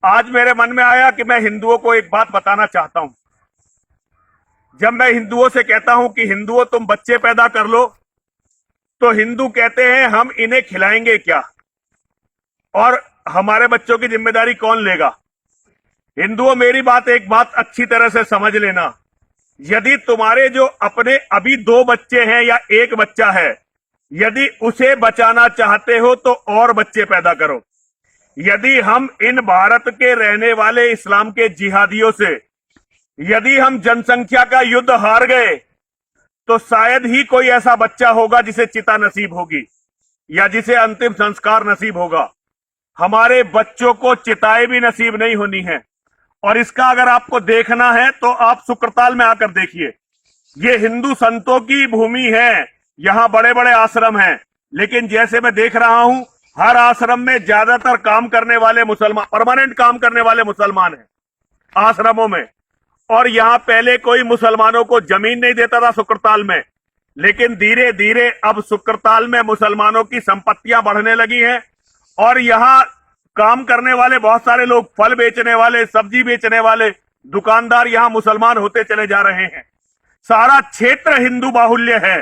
आज मेरे मन में आया कि मैं हिंदुओं को एक बात बताना चाहता हूं। जब मैं हिंदुओं से कहता हूं कि हिंदुओं तुम बच्चे पैदा कर लो, तो हिंदू कहते हैं हम इन्हें खिलाएंगे क्या और हमारे बच्चों की जिम्मेदारी कौन लेगा। हिंदुओं, मेरी बात एक बात अच्छी तरह से समझ लेना। यदि तुम्हारे जो अपने अभी 2 बच्चे हैं या 1 बच्चा है, यदि उसे बचाना चाहते हो तो और बच्चे पैदा करो। यदि हम इन भारत के रहने वाले इस्लाम के जिहादियों से यदि हम जनसंख्या का युद्ध हार गए, तो शायद ही कोई ऐसा बच्चा होगा जिसे चिता नसीब होगी या जिसे अंतिम संस्कार नसीब होगा। हमारे बच्चों को चिताएं भी नसीब नहीं होनी है। और इसका अगर आपको देखना है तो आप सुक्रताल में आकर देखिए। ये हिंदू संतों की भूमि है, यहां बड़े बड़े आश्रम हैं, लेकिन जैसे मैं देख रहा हूं हर आश्रम में ज्यादातर काम करने वाले मुसलमान, परमानेंट काम करने वाले मुसलमान हैं आश्रमों में। और यहां पहले कोई मुसलमानों को जमीन नहीं देता था सुक्रताल में, लेकिन धीरे धीरे अब सुक्रताल में मुसलमानों की संपत्तियां बढ़ने लगी हैं। और यहां काम करने वाले बहुत सारे लोग, फल बेचने वाले, सब्जी बेचने वाले दुकानदार यहां मुसलमान होते चले जा रहे हैं। सारा क्षेत्र हिंदू बाहुल्य है,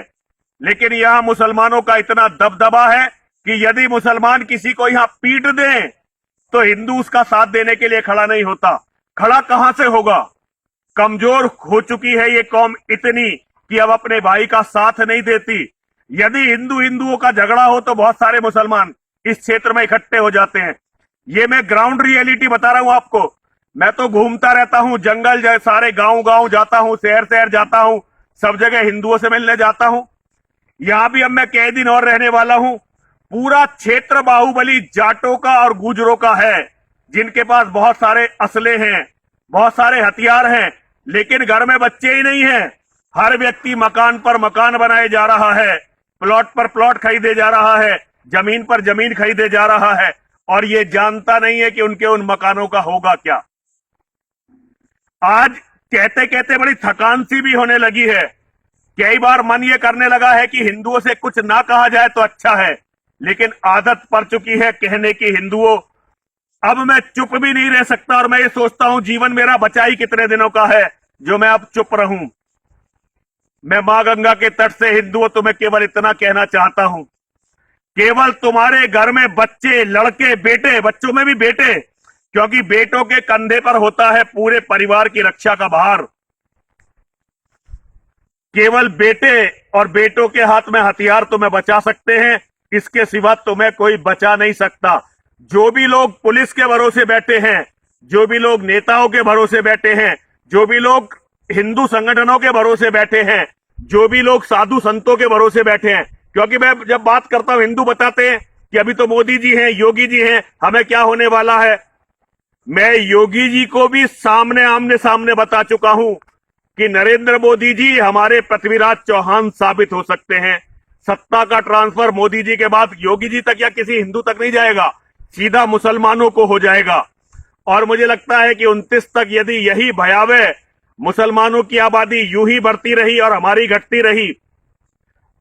लेकिन यहां मुसलमानों का इतना दबदबा है कि यदि मुसलमान किसी को यहां पीट दें तो हिंदू उसका साथ देने के लिए खड़ा नहीं होता। खड़ा कहां से होगा? कमजोर हो चुकी है ये कौम इतनी कि अब अपने भाई का साथ नहीं देती। यदि हिंदू हिंदुओं का झगड़ा हो तो बहुत सारे मुसलमान इस क्षेत्र में इकट्ठे हो जाते हैं। ये मैं ग्राउंड रियलिटी बता रहा हूं आपको। मैं तो घूमता रहता हूं, जंगल सारे गांव गांव जाता हूं, शहर शहर जाता हूं, सब जगह हिंदुओं से मिलने जाता हूं। यहां भी अब मैं कई दिन और रहने वाला हूं। पूरा क्षेत्र बाहुबली जाटों का और गुजरों का है, जिनके पास बहुत सारे असले हैं, बहुत सारे हथियार हैं, लेकिन घर में बच्चे ही नहीं हैं। हर व्यक्ति मकान पर मकान बनाए जा रहा है, प्लॉट पर प्लॉट खरीदे जा रहा है, जमीन पर जमीन खरीदे जा रहा है, और ये जानता नहीं है कि उनके उन मकानों का होगा क्या। आज कहते कहते बड़ी थकान सी भी होने लगी है। कई बार मन ये करने लगा है कि हिंदुओं से कुछ ना कहा जाए तो अच्छा है, लेकिन आदत पड़ चुकी है कहने की हिंदुओं। अब मैं चुप भी नहीं रह सकता, और मैं ये सोचता हूं जीवन मेरा बचा ही कितने दिनों का है जो मैं अब चुप रहूं। मैं मां गंगा के तट से हिंदुओं तुम्हें केवल इतना कहना चाहता हूं, केवल तुम्हारे घर में बच्चे, लड़के, बेटे, बच्चों में भी बेटे, क्योंकि बेटों के कंधे पर होता है पूरे परिवार की रक्षा का भार। केवल बेटे और बेटों के हाथ में हथियार तुम्हें बचा सकते हैं, इसके सिवा तुम्हें कोई बचा नहीं सकता। जो भी लोग पुलिस के भरोसे बैठे हैं, जो भी लोग नेताओं के भरोसे बैठे हैं, जो भी लोग हिंदू संगठनों के भरोसे बैठे हैं, जो भी लोग साधु संतों के भरोसे बैठे हैं, क्योंकि मैं जब बात करता हूं हिंदू बताते हैं कि अभी तो मोदी जी हैं, योगी जी हैं, हमें क्या होने वाला है। मैं योगी जी को भी आमने सामने बता चुका हूं कि नरेंद्र मोदी जी हमारे पृथ्वीराज चौहान साबित हो सकते हैं। सत्ता का ट्रांसफर मोदी जी के बाद योगी जी तक या किसी हिंदू तक नहीं जाएगा, सीधा मुसलमानों को हो जाएगा। और मुझे लगता है कि 29 तक यदि यही भयावह मुसलमानों की आबादी यूं ही बढ़ती रही और हमारी घटती रही,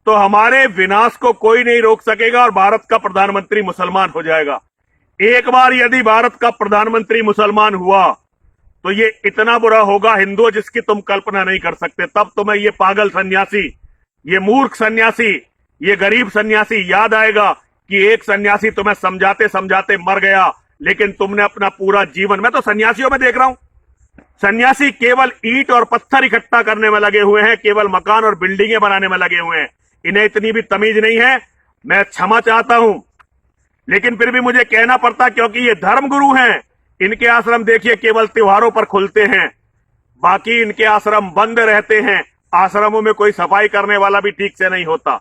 तो हमारे विनाश को कोई नहीं रोक सकेगा और भारत का प्रधानमंत्री मुसलमान हो जाएगा। एक बार यदि भारत का प्रधानमंत्री मुसलमान हुआ तो ये इतना बुरा होगा हिंदुओं जिसकी तुम कल्पना नहीं कर सकते। तब तुम्हें ये पागल सन्यासी, ये मूर्ख सन्यासी, ये गरीब सन्यासी याद आएगा कि एक सन्यासी तुम्हें समझाते समझाते मर गया, लेकिन तुमने अपना पूरा जीवन, मैं तो सन्यासियों में देख रहा हूं, सन्यासी केवल ईंट और पत्थर इकट्ठा करने में लगे हुए हैं, केवल मकान और बिल्डिंगें बनाने में लगे हुए हैं। इन्हें इतनी भी तमीज नहीं है। मैं क्षमा चाहता हूं, लेकिन फिर भी मुझे कहना पड़ता, क्योंकि ये धर्मगुरु हैं। इनके आश्रम देखिए केवल त्योहारों पर खुलते हैं, बाकी इनके आश्रम बंद रहते हैं। आश्रमों में कोई सफाई करने वाला भी ठीक से नहीं होता।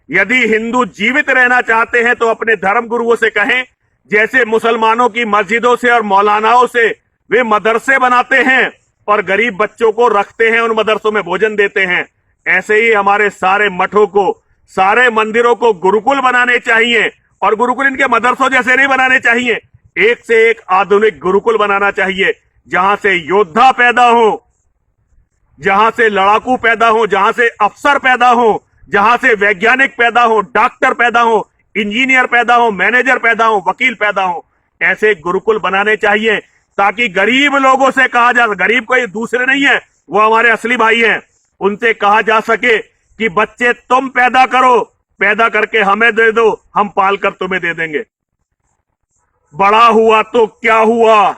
यदि हिंदू जीवित रहना चाहते हैं तो अपने धर्मगुरुओं से कहें, जैसे मुसलमानों की मस्जिदों से और मौलानाओं से वे मदरसे बनाते हैं और गरीब बच्चों को रखते हैं, उन मदरसों में भोजन देते हैं, ऐसे ही हमारे सारे मठों को, सारे मंदिरों को गुरुकुल बनाने चाहिए। और गुरुकुल इनके मदरसों जैसे नहीं बनाने चाहिए, एक से एक आधुनिक गुरुकुल बनाना चाहिए, जहां से योद्धा पैदा हो, जहां से लड़ाकू पैदा हो, जहां से अफसर पैदा हो, जहां से वैज्ञानिक पैदा हो, डॉक्टर पैदा हो, इंजीनियर पैदा हो, मैनेजर पैदा हो, वकील पैदा हो। ऐसे गुरुकुल बनाने चाहिए ताकि गरीब लोगों से कहा जा, गरीब कोई दूसरे नहीं है, वो हमारे असली भाई हैं, उनसे कहा जा सके कि बच्चे तुम पैदा करो, पैदा करके हमें दे दो, हम पाल कर तुम्हें दे देंगे। बड़ा हुआ तो क्या हुआ,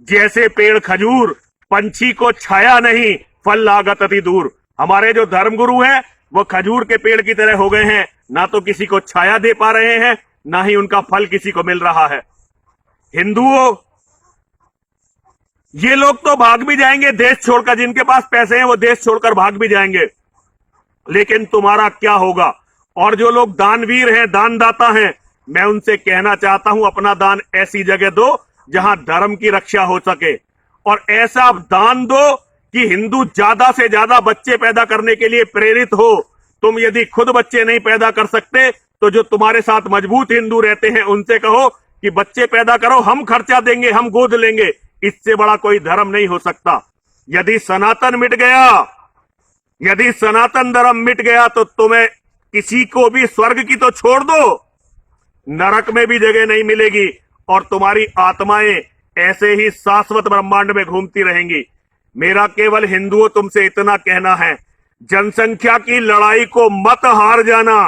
जैसे पेड़ खजूर, पंछी को छाया नहीं, फल लागत अति दूर। हमारे जो धर्मगुरु हैं वो खजूर के पेड़ की तरह हो गए हैं, ना तो किसी को छाया दे पा रहे हैं, ना ही उनका फल किसी को मिल रहा है। हिंदुओं, ये लोग तो भाग भी जाएंगे देश छोड़कर, जिनके पास पैसे हैं वो देश छोड़कर भाग भी जाएंगे, लेकिन तुम्हारा क्या होगा? और जो लोग दानवीर हैं, दानदाता हैं, मैं उनसे कहना चाहता हूं अपना दान ऐसी जगह दो जहां धर्म की रक्षा हो सके, और ऐसा दान दो कि हिंदू ज्यादा से ज्यादा बच्चे पैदा करने के लिए प्रेरित हो। तुम यदि खुद बच्चे नहीं पैदा कर सकते तो जो तुम्हारे साथ मजबूत हिंदू रहते हैं उनसे कहो कि बच्चे पैदा करो, हम खर्चा देंगे, हम गोद लेंगे। इससे बड़ा कोई धर्म नहीं हो सकता। यदि सनातन मिट गया, यदि सनातन धर्म मिट गया तो तुम्हें किसी को भी स्वर्ग की तो छोड़ दो, नरक में भी जगह नहीं मिलेगी, और तुम्हारी आत्माएं ऐसे ही शाश्वत ब्रह्मांड में घूमती रहेंगी। मेरा केवल हिंदुओं तुमसे इतना कहना है, जनसंख्या की लड़ाई को मत हार जाना।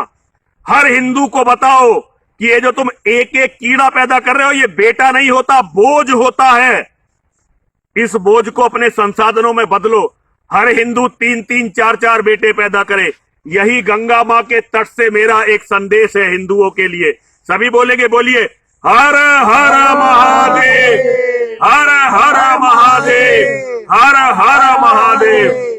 हर हिंदू को बताओ कि ये जो तुम एक एक कीड़ा पैदा कर रहे हो, ये बेटा नहीं होता, बोझ होता है। इस बोझ को अपने संसाधनों में बदलो। हर हिंदू 3-3, 4-4 बेटे पैदा करे। यही गंगा मां के तट से मेरा एक संदेश है हिंदुओं के लिए। सभी बोलेंगे, बोलिए, हर हर महादेव, हर हर महादेव, हर हर महादेव।